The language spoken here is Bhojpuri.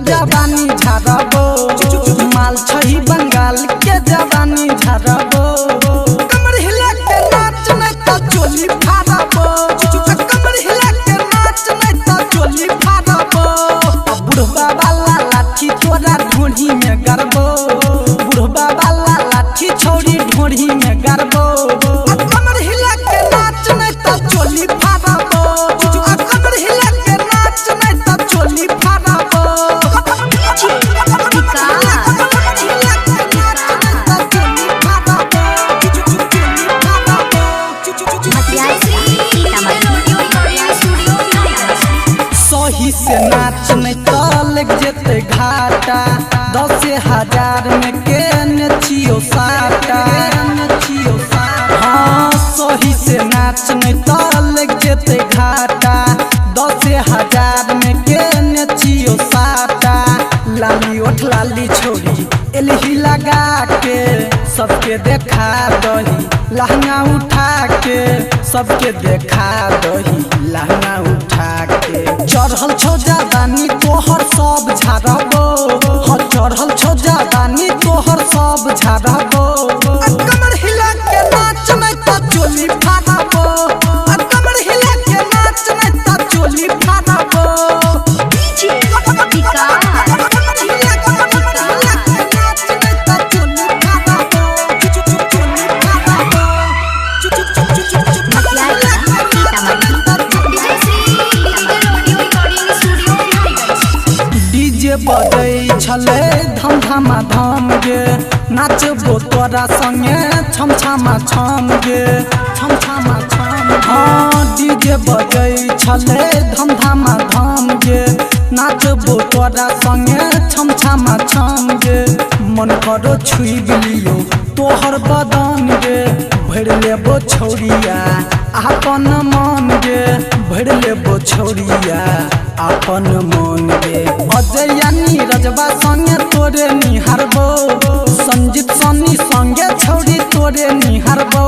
जवानी झाड़बो माल छही बंगाल के जवानी झाड़बो कमर हिला के नाच नहीं तो चोली फाड़बो कमर हिला के नाच नहीं तो चोली फाड़बो बुढ़वा वाला लाठी तोरा ढोढ़ी में गरबो बुढ़वा वाला लाठी छोड़ी ढोढ़ी में गरबो कमर हिला के नाच नहीं तो चोली फाड़बो कमर हिला के नाच नहीं तो चोली फाड़बो सही से नाच नहीं तो लग जेते घाटा 10,000 में के नचियो साटा हाँ सही से नाच नहीं तो लग जेते घाटा 10,000 में के नचियो साटा लाली ओठ लाली छोड़ी एलही लगा के सबके देखा दही लहंगा उठा के सबके देखा दही लहंगा उठा के चढ़ल छो जादानी तोहर सब झाड़बो हर चढ़ल छो जादानी तोहर सब झाड़बो कमर हिला के नाच नहीं तो चोली फाड़बो कमर हिला के नाच नहीं तो चोली फाड़बो डीजे बजै छले धम धमा धम गे नाचबो तोरा संगे छम छमा छम गे छम छमा छम हाँ डीजे बजै छले धम धमा धम गे नाचबो तोरा संगे छम छमा छम गे मन करो छुई लियो तोहर बदन गे भर लेबो छौरिया अपन मन गे भर लेबो छौरिया अपन मन गे अजय नीरजवा संगे तोरे निहारबो संजीत सनी संगे छौरी तोरे निहारबो